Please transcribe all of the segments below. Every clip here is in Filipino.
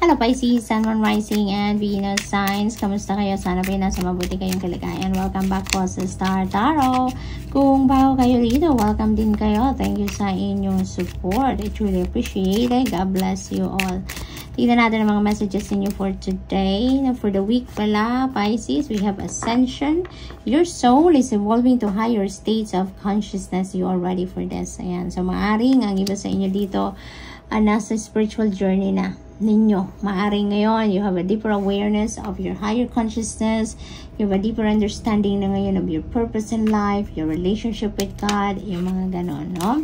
Hello Pisces, Sun, Moon, Rising, and Venus signs. Kamusta kayo? Sana po nasa mabuti kayong kalagayan. Welcome back po sa Star Tarot. Kung bago kayo dito, welcome din kayo. Thank you sa inyong support. I truly appreciate it. God bless you all. Tignan natin ang mga messages ninyo for today. For the week pala, Pisces, we have Ascension. Your soul is evolving to higher states of consciousness. You are ready for this. Ayan. So, maaring ang iba sa inyo dito, nasa spiritual journey na ninyo. Maaring ngayon, you have a deeper awareness of your higher consciousness. You have a deeper understanding na ngayon of your purpose in life, your relationship with God, yung mga ganon, no?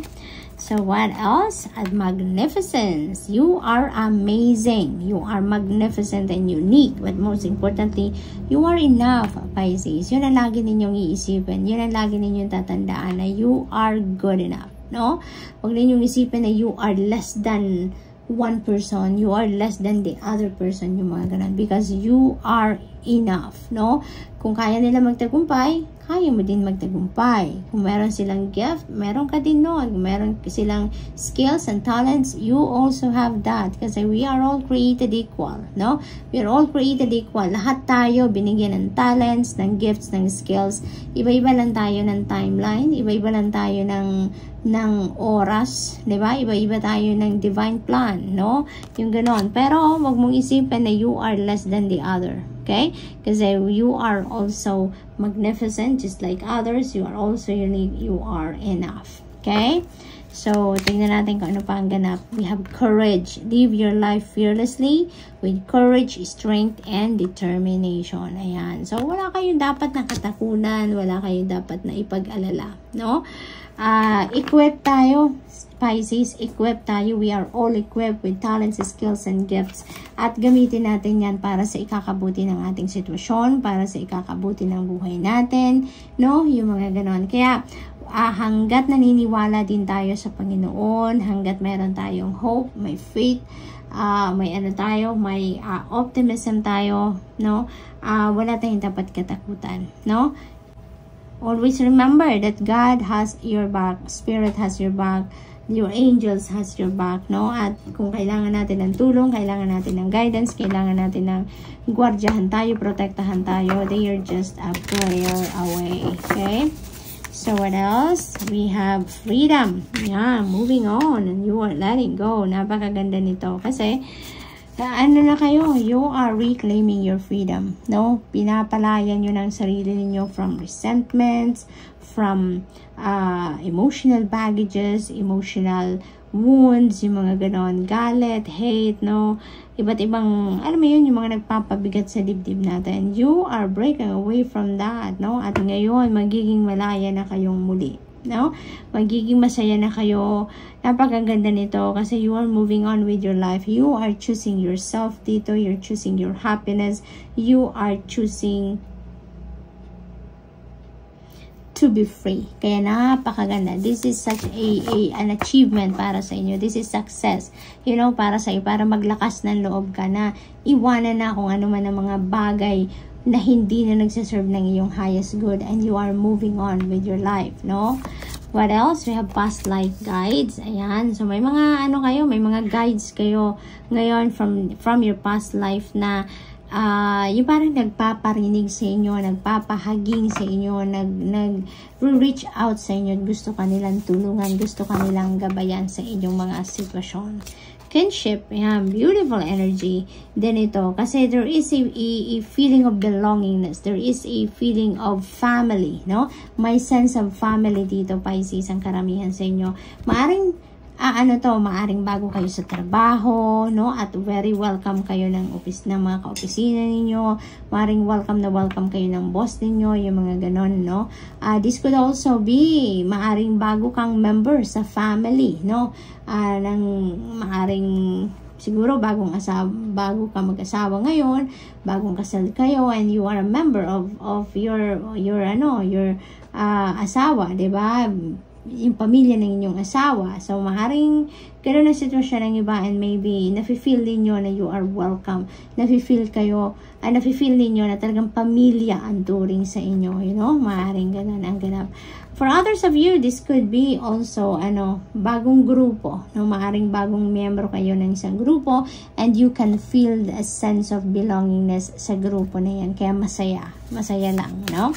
So, what else? At magnificence. You are amazing. You are magnificent and unique. But most importantly, you are enough, Pisces. Yun ang lagi ninyong iisipin. Yun ang lagi ninyong tatandaan na you are good enough. No? Huwag ninyong isipin na you are less than one person. You are less than the other person. Yung mga ganun. Because you are enough. No? Kung kaya nila magtagumpay, kaya mo din magtagumpay. Kung meron silang gift, meron ka din nun. Kung meron silang skills and talents, you also have that. Kasi we are all created equal, no? We are all created equal. Lahat tayo binigyan ng talents, ng gifts, ng skills. Iba-iba lang tayo ng timeline. Iba-iba lang tayo ng oras, di ba? Iba-iba tayo ng divine plan, no? Yung ganon. Pero, wag mong isipin na you are less than the other. Okay? Kasi you are also magnificent just like others. You are also unique. You are enough. Okay? So, tingnan natin kung ano pa ang ganap. We have courage. Live your life fearlessly with courage, strength, and determination. Ayan. So, wala kayong dapat na katakunan. Wala kayong dapat na ipag-alala. No? Equip tayo. Pisces, equip tayo. We are all equipped with talents, skills, and gifts. At gamitin natin yan para sa ikakabuti ng ating sitwasyon, para sa ikakabuti ng buhay natin. No? Yung mga ganon. Kaya, hanggat naniniwala din tayo sa Panginoon, hanggat meron tayong hope, may faith, may ano tayo, may optimism tayo, no? Wala tayong dapat katakutan, no? Always remember that God has your back, Spirit has your back, your angels has your back, no? At kung kailangan natin ng tulong, kailangan natin ng guidance, kailangan natin ng gwardiyahan tayo, protektahan tayo, they are just a prayer away. Okay? So, what else? We have freedom. Yeah, moving on. And you are letting go. Napakaganda nito. Kasi, ano na kayo? You are reclaiming your freedom. No? Pinapalayan nyo ng sarili ninyo from resentments, from emotional baggages, emotional wounds, yung mga ganon, galit, hate, no? Iba't ibang, alam mo yun, yung mga nagpapabigat sa dibdib natin. You are breaking away from that, no? At ngayon, magiging malaya na kayong muli, no? Magiging masaya na kayo. Napakaganda nito kasi you are moving on with your life. You are choosing yourself dito. You're choosing your happiness. You are choosing to be free. Kaya napakaganda. This is such an achievement para sa inyo. This is success. You know, para sa iyo, para maglakas ng loob ka na iwanan na kung ano man ang mga bagay na hindi na nagsaserve ng iyong highest good and you are moving on with your life, no? What else? We have past life guides. Ayan. So, may mga ano kayo, may mga guides kayo ngayon from your past life na yung parang nagpaparinig sa inyo, nagpapahaging sa inyo, nag-reach out sa inyo, gusto kanilang tulungan, gusto kanilang gabayan sa inyong mga sitwasyon. Kinship, yan, beautiful energy din ito. Kasi there is a feeling of belongingness. There is a feeling of family, no? May sense of family dito, Pisces, ang karamihan sa inyo. Maaring maaring bago kayo sa trabaho, no? At very welcome kayo ng mga ka-opisina ninyo. Maaring welcome kayo ng boss ninyo, yung mga ganon, no? This could also be, maaring bago kang member sa family, no? Maaring siguro bago ka mag-asawa ngayon, bagong kasal kayo, and you are a member of your asawa, 'di ba? yung pamilya ng inyong asawa. So, maaaring gano'n na sitwasyon ng iba, and maybe nafe-feel ninyo na you are welcome. Nafe-feel ninyo na talagang pamilya ang turing sa inyo, you know? Maaaring gano'n ang ganap. For others of you, this could be also, bagong grupo, no? Maaaring bagong miyembro kayo ng isang grupo, and you can feel a sense of belongingness sa grupo na yan. Kaya masaya lang, no?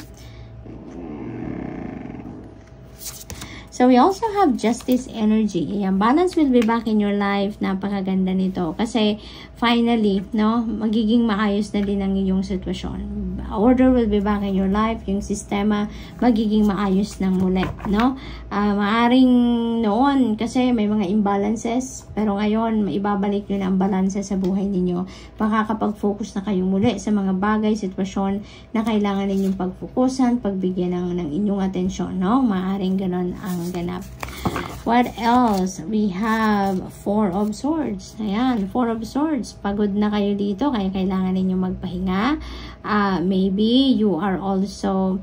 So, we also have justice energy. Ayan, balance will be back in your life. Napakaganda nito. Kasi, finally, no, magiging maayos na din ang iyong sitwasyon. Order will be back in your life. Yung sistema, magiging maayos ng muli, no? Maaring noon, kasi may mga imbalances. Pero ngayon, ibabalik nyo na ang balance sa buhay ninyo. Makakapag-focus na kayo muli sa mga bagay, sitwasyon na kailangan ninyong pagfokusan, pagbigyan ng inyong atensyon, no? Maaring ganon ang ganap. What else? We have Four of Swords. Ayan, Four of Swords. Pagod na kayo dito, kaya kailangan ninyo magpahinga. Maybe you are also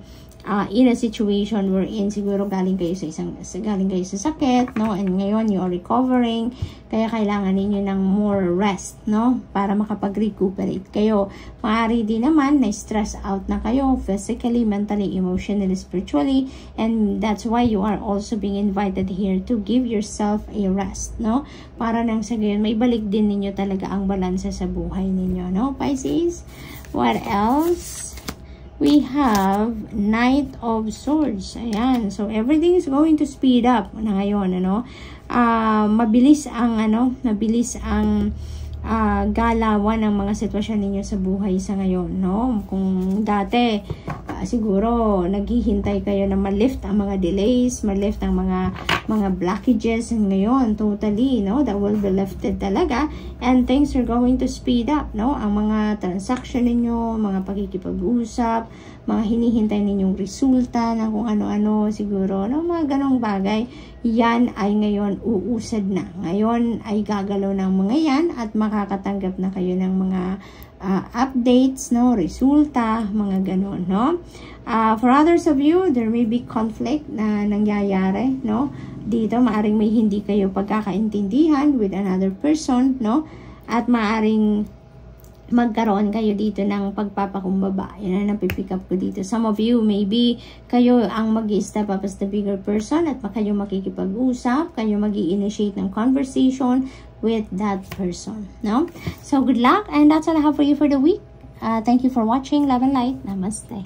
in a situation wherein siguro galing kayo sa sakit, no? And ngayon you are recovering, kaya kailangan ninyo ng more rest, no? Para makapag-recuperate kayo. Maaari din naman na stress out na kayo physically, mentally, emotionally, spiritually, and that's why you are also being invited here to give yourself a rest, no? Para nang sa gayon may balik din ninyo talaga ang balanse sa buhay ninyo, no? Pisces, what else? We have Knight of Swords. Ayan. So, everything is going to speed up na ngayon, mabilis ang galawan ng mga sitwasyon ninyo sa buhay sa ngayon, no? Kung dati, siguro, naghihintay kayo na ma-lift ang mga delays, ma-lift ang mga blockages, and ngayon, totally, no? That will be lifted talaga, and things are going to speed up, no? Ang mga transaction ninyo, mga pakikipag-usap, mga hinihintay ninyong resulta na kung ano-ano, siguro, no? Mga ganong bagay, yan ay ngayon uusad na. Ngayon ay gagalaw ng mga yan at makakatanggap na kayo ng mga updates, no, resulta, mga ganon, no. For others of you, there may be conflict na nangyayari, no. Dito, maaring may hindi kayo pagkakaintindihan with another person, no. At maaring magkaroon kayo dito ng pagpapakumbaba. Yan ang napipick up ko dito. Some of you, maybe kayo ang mag-i-step up as the bigger person at kayo makikipag-usap, kayo mag-i-initiate ng conversation with that person, no? So, good luck, and that's all I have for you for the week. Thank you for watching. Love and light. Namaste.